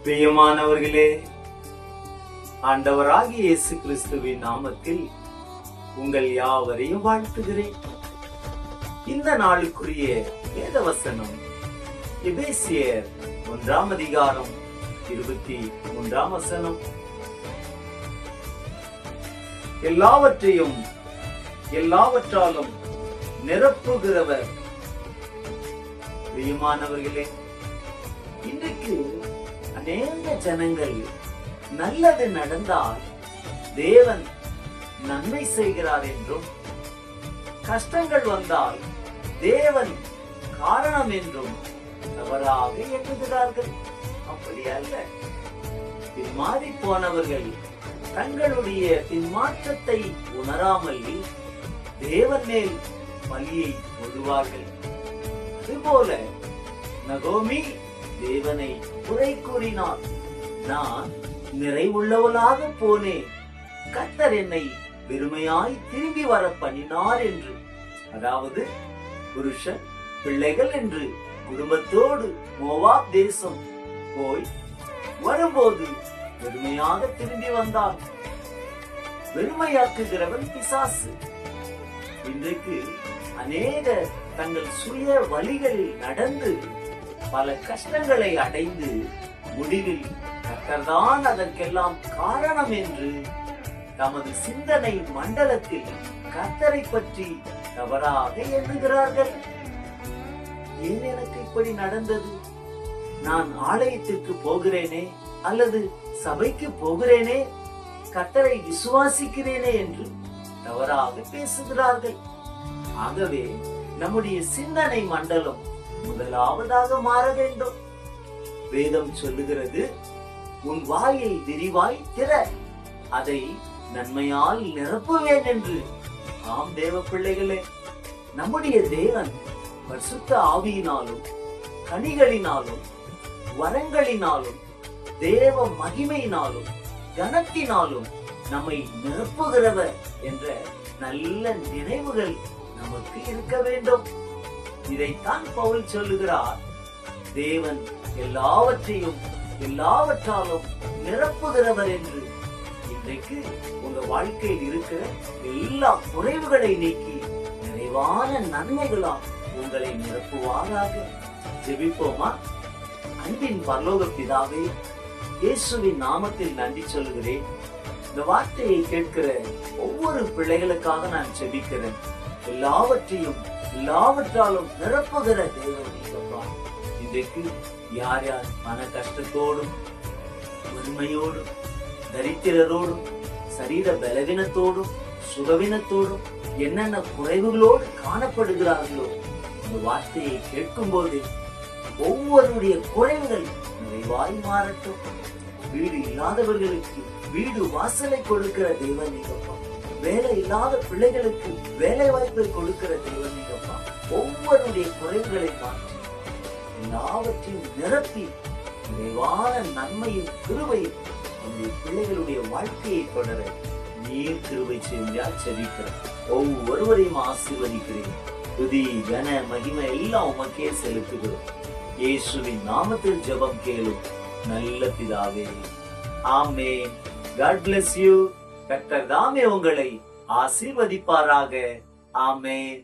பிரியமானவர்களே, ஆண்டவராகிய இயேசு கிறிஸ்துவின் நாமத்தில் உங்கள் யாவரையும் வாழ்த்துகிறேன். இந்த நாளுக்குரிய வேத வசனம் எபேசியர் 1 அதிகாரம் 23 எல்லாவற்றையும் எல்லாவற்றாலும் நிரப்புகிறவர். பிரியமானவர்களே, இன்றைக்கு அநேக ஜனங்கள் நல்லது நடந்தால் தேவன் நன்மை செய்கிறார் என்றும், கஷ்டங்கள் வந்தால் தேவன் காரணம் என்றும் தவறாக எண்ணுகிறார்கள். அப்படி அல்ல. பின்மாறி போனவர்கள் தங்களுடைய பின்மாற்றத்தை உணராமல் தேவன் மேல் பலியை போடுவார்கள். அதுபோல நகோமி தேவனை குறை கூறினார். நான் நிறைவுள்ளவளாக போனேன், கர்த்தர் என்னை வெறுமையாய் திரும்பி வர பண்ணினார் என்று. அதாவது புருஷன் பிள்ளைகள் என்று குடும்பத்தோடு மோவாப் தேசம் போய் வரும்போது வெறுமையாக திரும்பி வந்தான். வெறுமையாக்குகிறவன் பிசாசு. இன்றைக்கு அநேக தங்கள் சுய வழிகளில் நடந்து பல கஷ்டங்களை அடைந்து முடிவில் கர்த்தர்தான் அதற்கெல்லாம் காரணம் என்று தமது சிந்தனை மண்டலத்தில் கர்த்தரை பற்றி தவறாக எண்ணுகிறார்கள். ஏன் எனக்கு இப்படி நடந்தது? நான் ஆலயத்திற்கு போகிறேனே அல்லது சபைக்கு போகிறேனே, கர்த்தரை விசுவாசிக்கிறேனே என்று தவறாக பேசுகிறார்கள். ஆகவே நம்முடைய சிந்தனை மண்டலம் முதலாவதாக மாற வேண்டும். வேதம் சொல்லுகிறது, உன் வாயை விரிவாய் திற, அதை நன்மையால் நிரப்புவேன் என்று. ஆம் தேவ பிள்ளைகளே, நம்முடைய தேவன் பரிசுத்த ஆவியினாலும் கனிகளினாலும் வரங்களினாலும் தேவ மகிமையினாலும் கனத்தினாலும் நம்மை நிரப்புகிறவர் என்ற நல்ல நினைவுகள் நமக்கு இருக்க வேண்டும். இதைத்தான் பவுல் சொல்லுகிறார், தேவன் எல்லாவற்றையும் எல்லாவற்றாலும் நிரப்புகிறவர் என்று. இன்றைக்கு உங்க வாழ்க்கையில் இருக்கிற எல்லா குறைவுகளை நீக்கி நிறைவான நன்மைகளால் உங்களை நிரப்புவாராக. ஜெபிப்போமா? அன்பின் பரலோக பிதாவே, இயேசுவின் நாமத்தில் நன்றி சொல்கிறேன். இந்த வார்த்தையை கேட்கிற ஒவ்வொரு பிள்ளைகளுக்காக நான் ஜெபிக்கிறேன். எல்லாவற்றையும் எல்லாவற்றாலும் நிரப்புகிற தேவன். இன்றைக்கு யார் யார் மன கஷ்டத்தோடும் வறுமையோடும் தரித்திரரோடும் சரீர பலவீனத்தோடும் சுகவீனத்தோடும் என்னென்ன குறைவுகளோடு காணப்படுகிறார்களோ, இந்த வார்த்தையை கேட்கும் போது ஒவ்வொருடைய குறைவுகள் நிறைவாய் மாறட்டும். வீடு இல்லாதவர்களுக்கு வீடு வாசலை கொடுக்கிற தேவன் நீங்கப்பா. வேலை இல்லாத பிள்ளைகளுக்கு வேலை வாய்ப்பை கொடுக்கிற தேவன் நீங்கப்பா. ஒவ்வொருடைய குறைவுகளை மாற்றி எல்லாவற்றையும் நிரப்பி நிறைவான நன்மையும் கிருபையும் நம்முடைய பிள்ளைகளுடைய வாழ்க்கையை தொடர நீர் கிருபை செய்யால் செபிக்கிறேன். ஒவ்வொருவரையும் ஆசீர்வதிக்கிறேன். துதி கன மகிமை எல்லாம் உமக்கே செலுத்துகிறோம். இயேசுவின் நாமத்தில் ஜெபம் கேளும் நல்ல பிதாவே, ஆமென். God bless you. கர்த்தர் தாமே உங்களை ஆசீர்வதிப்பாராக. ஆமென்.